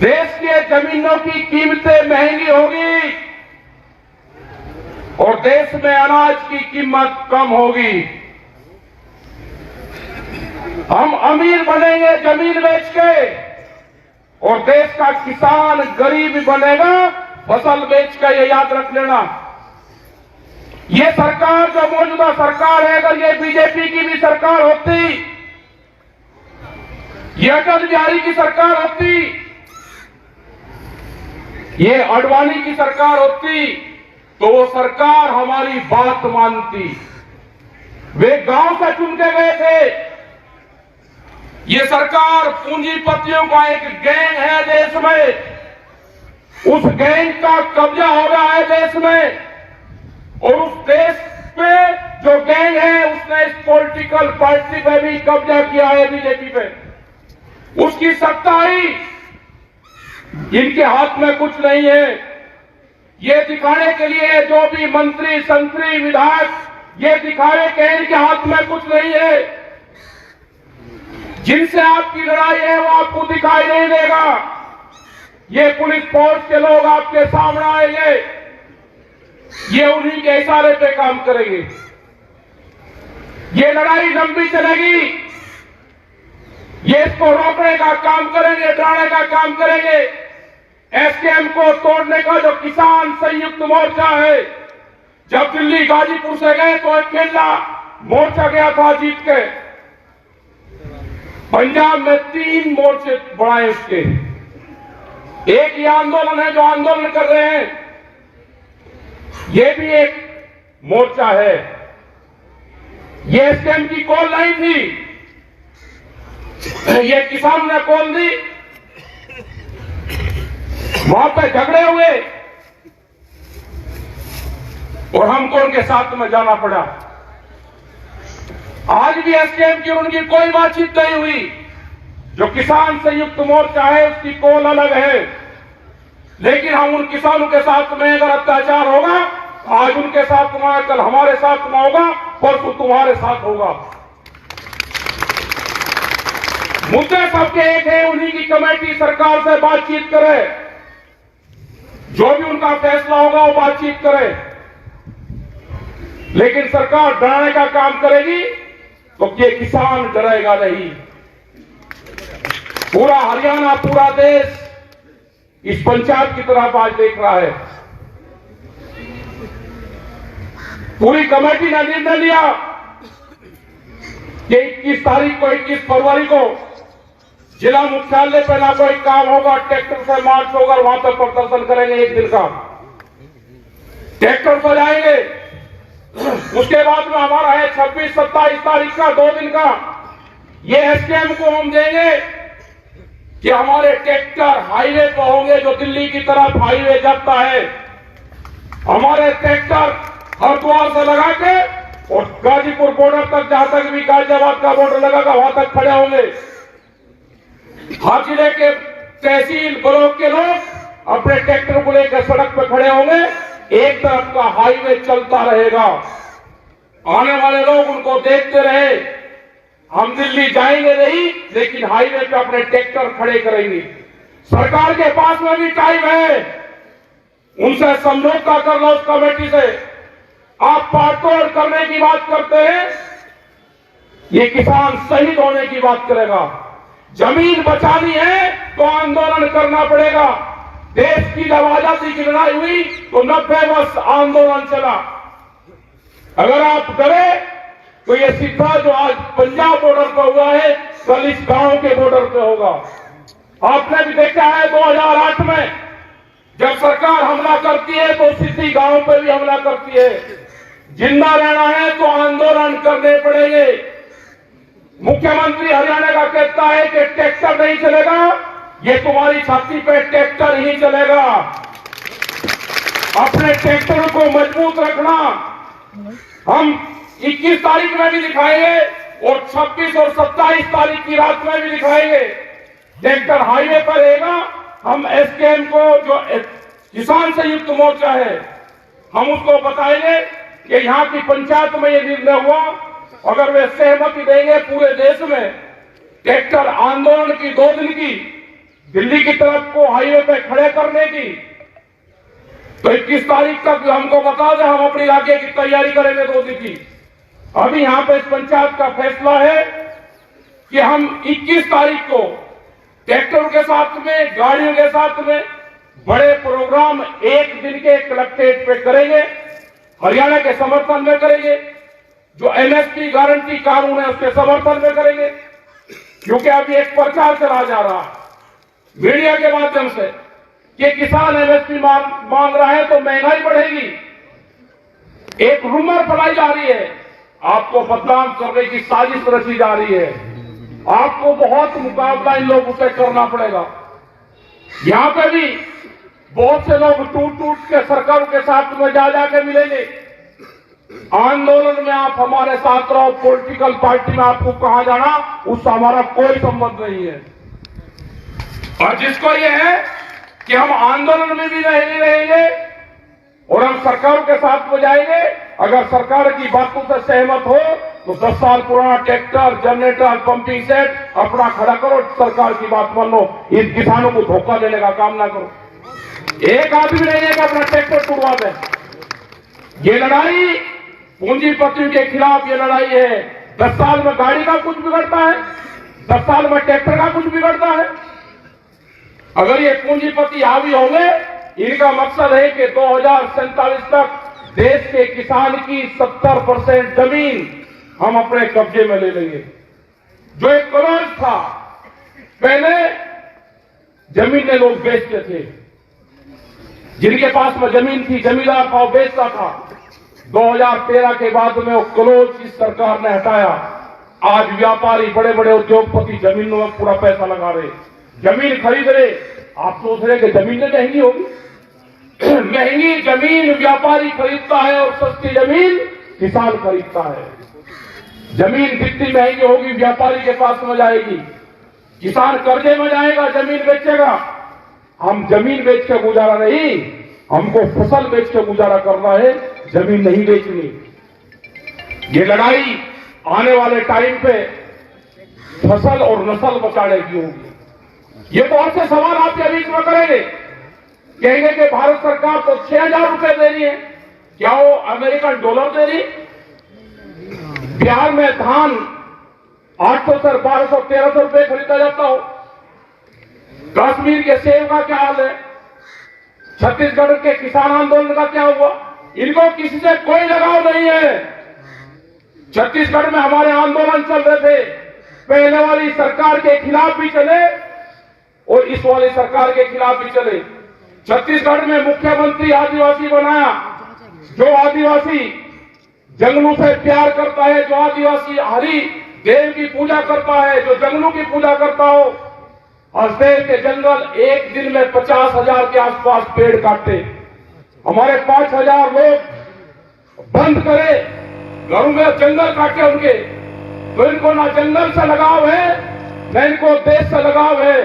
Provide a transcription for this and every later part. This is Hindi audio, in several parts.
देश के जमीनों की कीमतें महंगी होगी और देश में अनाज की कीमत कम होगी। हम अमीर बनेंगे जमीन बेच के और देश का किसान गरीब बनेगा फसल बेच कर। ये याद रख लेना। ये सरकार जो मौजूदा सरकार है, अगर ये बीजेपी की भी सरकार होती, ये अटल बिहारी की सरकार होती, ये आडवाणी की सरकार होती, तो वो सरकार हमारी बात मानती। वे गांव से चुन के गए थे। ये सरकार पूंजीपतियों का एक गैंग है देश में। उस गैंग का कब्जा हो रहा है देश में और उस देश पे जो गैंग है उसने इस पॉलिटिकल पार्टी पे भी कब्जा किया है, बीजेपी पे। उसकी सत्ता आई, इनके हाथ में कुछ नहीं है। ये दिखाने के लिए जो भी मंत्री संतरी विधायक ये दिखावे के इनके हाथ में कुछ नहीं है। जिनसे आपकी लड़ाई है वो आपको दिखाई नहीं देगा। ये पुलिस फोर्स के लोग आपके सामने आएंगे, ये उन्हीं के इशारे पे काम करेंगे। ये लड़ाई लंबी चलेगी। ये इसको रोकने का काम करेंगे, डराने का काम करेंगे। एसकेएम को तोड़ने का जो किसान संयुक्त मोर्चा है, जब दिल्ली गाजीपुर से गए तो अकेला मोर्चा गया था जीत के। पंजाब में 3 मोर्चे बढ़ाए उसके। एक ये आंदोलन है जो आंदोलन कर रहे हैं, ये भी एक मोर्चा है। ये एसकेएम की कॉल नहीं थी, ये किसान ने कॉल दी। वहां पे झगड़े हुए और हमको उनके साथ में जाना पड़ा। आज भी एसकेएम की उनकी कोई बातचीत नहीं हुई। जो किसान संयुक्त मोर्चा है उसकी कॉल अलग है, लेकिन हम उन किसानों के साथ में अगर अत्याचार होगा, आज उनके साथ में, कल हमारे साथ में होगा, परसों तुम्हारे साथ होगा। मुद्दे सबके एक है, उन्हीं की कमेटी सरकार से बातचीत करे, जो भी उनका फैसला होगा वो बातचीत करे। लेकिन सरकार डराने का काम करेगी तो ये किसान डरेगा नहीं। पूरा हरियाणा, पूरा देश इस पंचायत की तरफ आज देख रहा है। पूरी कमेटी ने निर्णय लिया कि 21 तारीख को, 21 फरवरी को जिला मुख्यालय पर ना कोई काम होगा, ट्रैक्टर से मार्च होगा, वहां पर प्रदर्शन करेंगे। एक दिन का ट्रैक्टर पर जाएंगे। उसके बाद में हमारा है 26-27 तारीख का 2 दिन का। ये एसकेएम को हम देंगे कि हमारे ट्रैक्टर हाईवे पर होंगे, जो दिल्ली की तरफ हाईवे जाता है। हमारे ट्रैक्टर हरिद्वार से लगा के और गाजीपुर बॉर्डर तक, जहां तक भी गाजियाबाद का बॉर्डर लगागा वहां तक खड़े होंगे। हर जिले के तहसील ब्लॉक के लोग अपने ट्रैक्टर को लेकर सड़क पर खड़े होंगे। एक तरफ का हाईवे चलता रहेगा, आने वाले लोग उनको देखते रहे। हम दिल्ली जाएंगे नहीं, लेकिन हाईवे पे अपने ट्रैक्टर खड़े करेंगे। सरकार के पास में भी टाइम है, उनसे समझौता कर लो उस कमेटी से। आप पाटतोड़ करने की बात करते हैं, ये किसान शहीद होने की बात करेगा। जमीन बचानी है तो आंदोलन करना पड़ेगा। देश की जब आजादी की लड़ाई हुई तो 90 वर्ष आंदोलन चला। अगर आप डरे तो ये सीधा जो आज पंजाब बॉर्डर पर हुआ है, कल इस गांव के बॉर्डर पे होगा। आपने भी देखा है 2008 में जब सरकार हमला करती है तो सीधी गांव पे भी हमला करती है। जिंदा रहना है तो आंदोलन करने पड़ेंगे। मुख्यमंत्री हरियाणा का कहता है कि ट्रैक्टर नहीं चलेगा, ये तुम्हारी छाती पे ट्रैक्टर ही चलेगा। अपने ट्रैक्टर को मजबूत रखना। हम 21 तारीख में भी दिखाएंगे और 26 और 27 तारीख की रात में भी दिखाएंगे। ट्रैक्टर हाईवे पर रहेगा। हम एसकेएम को, जो किसान संयुक्त मोर्चा है, हम उसको बताएंगे कि यहां की पंचायत में यह निर्णय हुआ। अगर वे सहमति देंगे पूरे देश में ट्रैक्टर आंदोलन की 2 दिन की दिल्ली की तरफ को हाईवे पे खड़े करने की, तो 21 तारीख तक हमको बता दें, हम अपने इलाके की तैयारी करेंगे 2 दिन की। अभी यहां पे इस पंचायत का फैसला है कि हम 21 तारीख को ट्रैक्टरों के साथ में, गाड़ियों के साथ में बड़े प्रोग्राम 1 दिन के कलेक्ट्रेट पे करेंगे, हरियाणा के समर्थन में करेंगे, जो एमएसपी गारंटी कानून है उसके समर्थन में करेंगे। क्योंकि अभी एक प्रचार चला जा रहा है मीडिया के माध्यम से कि किसान एमएसपी मांग रहा है तो महंगाई बढ़ेगी। एक रूमर फैलाई जा रही है, आपको बदनाम करने की साजिश रची जा रही है। आपको बहुत मुकाबला इन लोगों से करना पड़ेगा। यहां पे भी बहुत से लोग टूट टूट के सरकारों के साथ में जा जाके मिलेंगे। आंदोलन में आप हमारे साथ रहो, पॉलिटिकल पार्टी में आपको कहां जाना उससे हमारा कोई संबंध नहीं है। और जिसको ये है कि हम आंदोलन में भी नहीं रहेंगे और हम सरकारों के साथ में जाएंगे, अगर सरकार की बातों से सहमत हो तो 10 साल पुराना ट्रैक्टर, जनरेटर, पंपिंग सेट अपना खड़ा करो, सरकार की बात मान लो। इन किसानों को धोखा देने का काम ना करो। एक आदमी नहीं है कि अपना ट्रैक्टर टूटवा दे। ये लड़ाई पूंजीपतियों के खिलाफ ये लड़ाई है। 10 साल में गाड़ी का कुछ बिगड़ता है, 10 साल में ट्रैक्टर का कुछ बिगड़ता है। अगर ये पूंजीपति हावी होंगे, इनका मकसद है कि 2047 तक देश के किसान की 70% जमीन हम अपने कब्जे में ले लेंगे। जो एक करोड़ था, पहले जमीनें लोग बेचते थे, जिनके पास में जमीन थी जमींदार था, बेचता था। 2013 के बाद में वो क्लोज इस सरकार ने हटाया। आज व्यापारी, बड़े बड़े उद्योगपति जमीनों में पूरा पैसा लगा रहे, जमीन खरीद रहे। आप सोच रहे कि जमीनें महंगी होगी? महंगी जमीन व्यापारी खरीदता है और सस्ती जमीन किसान खरीदता है। जमीन जितनी महंगी होगी व्यापारी के पास में जाएगी, किसान कर्जे में जाएगा, जमीन बेचेगा। हम जमीन बेच के गुजारा नहीं, हमको फसल बेच के गुजारा करना है, जमीन नहीं बेचनी। ये लड़ाई आने वाले टाइम पे फसल और नस्ल बचाने की होगी। ये बहुत से सवाल आपके बीच में करेंगे, कहेंगे कि भारत सरकार तो 6,000 रुपए दे रही है, क्या वो अमेरिकन डॉलर दे रही? बिहार में धान 800 से 1200 1300 रुपए खरीदा जाता हो। कश्मीर के सेब का क्या हाल है? छत्तीसगढ़ के किसान आंदोलन का क्या हुआ? इनको किसी से कोई लगाव नहीं है। छत्तीसगढ़ में हमारे आंदोलन चल रहे थे, पहले वाली सरकार के खिलाफ भी चले और इस वाली सरकार के खिलाफ भी चले। छत्तीसगढ़ में मुख्यमंत्री आदिवासी बनाया। जो आदिवासी जंगलों से प्यार करता है, जो आदिवासी हरि देव की पूजा करता है, जो जंगलों की पूजा करता हो, हसदेव के जंगल एक दिन में 50,000 के आसपास पेड़ काटे। हमारे 5,000 लोग बंद करे, घरों में जंगल काटे उनके। तो इनको ना जंगल से लगाव है, न इनको देश से लगाव है।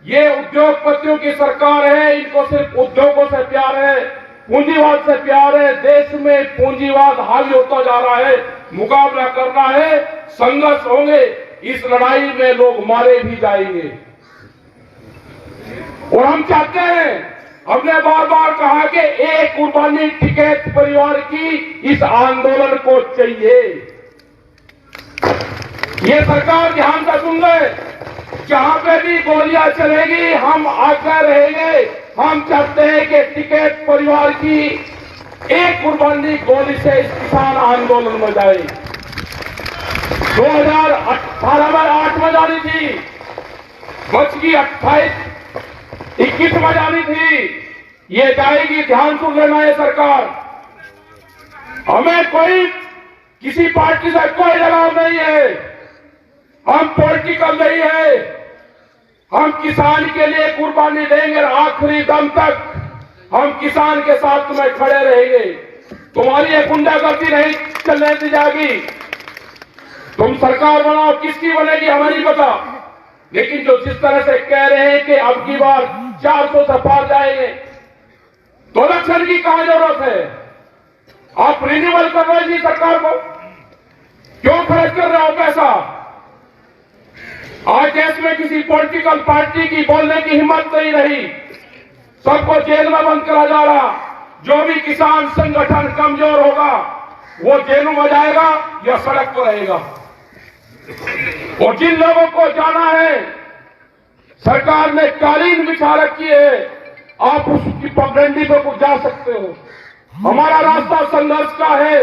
ये उद्योगपतियों की सरकार है, इनको सिर्फ उद्योगों से प्यार है, पूंजीवाद से प्यार है। देश में पूंजीवाद हावी होता जा रहा है, मुकाबला करना है, संघर्ष होंगे। इस लड़ाई में लोग मारे भी जाएंगे और हम चाहते हैं, हमने बार बार कहा कि एक कुर्बानी टिकैत परिवार की इस आंदोलन को चाहिए। ये सरकार ध्यान से सुन ले, जहां पे भी गोलियां चलेगी हम आगे रहेंगे। हम चाहते हैं कि टिकैत परिवार की एक कुर्बानी गोली से इस किसान आंदोलन में जाए। 2018 में 8 में जानी थी, बच की 21 में जानी थी, ये जाएगी। ध्यान सुन लेना है सरकार, हमें कोई किसी पार्टी से कोई लगाव नहीं है, हम पॉलिटिकल नहीं है। हम किसान के लिए कुर्बानी देंगे, आखिरी दम तक हम किसान के साथ में खड़े रहेंगे। तुम्हारी ये गुंडागर्दी नहीं चलने दी जाएगी। तुम सरकार बनाओ, किसकी बनेगी हमें नहीं पता, लेकिन जो जिस तरह से कह रहे हैं कि अब की बार 400 से पार जाएंगे, तो इलेक्शन की कहां जरूरत है? आप रिन्यूअल कर रहे हैं सरकार को, क्यों खर्च कर रहे हो पैसा? आज देश में किसी पॉलिटिकल पार्टी की बोलने की हिम्मत नहीं रही, सबको जेल में बंद करा जा रहा। जो भी किसान संगठन कमजोर होगा वो जेलों में जाएगा या सड़क पर रहेगा। और जिन लोगों को जाना है, सरकार ने कालीन बिछा रखी है, आप उसकी पगडंडी पर कुछ जा सकते हो। हमारा रास्ता संघर्ष का है,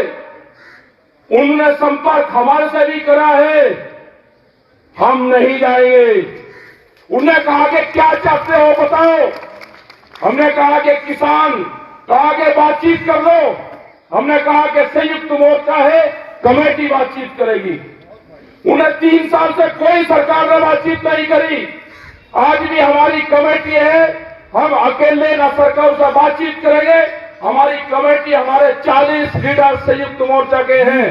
उन्होंने संपर्क हमारे से भी करा है, हम नहीं जाएंगे। उन्होंने कहा कि क्या चाहते हो बताओ, हमने कहा कि किसान कहा कि बातचीत कर लो, हमने कहा कि संयुक्त मोर्चा है, कमेटी बातचीत करेगी। उन्हें 3 साल से कोई सरकार ने बातचीत नहीं करी। आज भी हमारी कमेटी है, हम अकेले न सरकार से बातचीत करेंगे। हमारी कमेटी, हमारे 40 लीडर संयुक्त मोर्चा के हैं।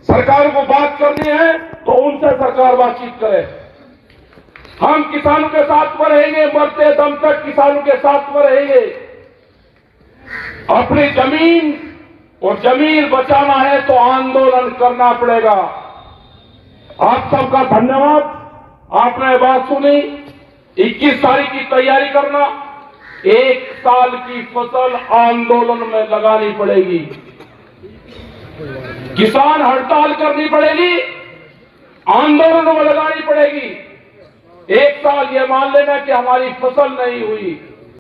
सरकार को बात करनी है तो उनसे सरकार बातचीत करे। हम किसानों के साथ में रहेंगे, मरते दम तक किसानों के साथ में रहेंगे। अपनी जमीन और जमीन बचाना है तो आंदोलन करना पड़ेगा। आप सबका धन्यवाद, आपने बात सुनी। 21 तारीख की तैयारी करना, 1 साल की फसल आंदोलन में लगानी पड़ेगी। किसान हड़ताल करनी पड़ेगी, आंदोलन में लगानी पड़ेगी। 1 साल ये मान लेना कि हमारी फसल नहीं हुई,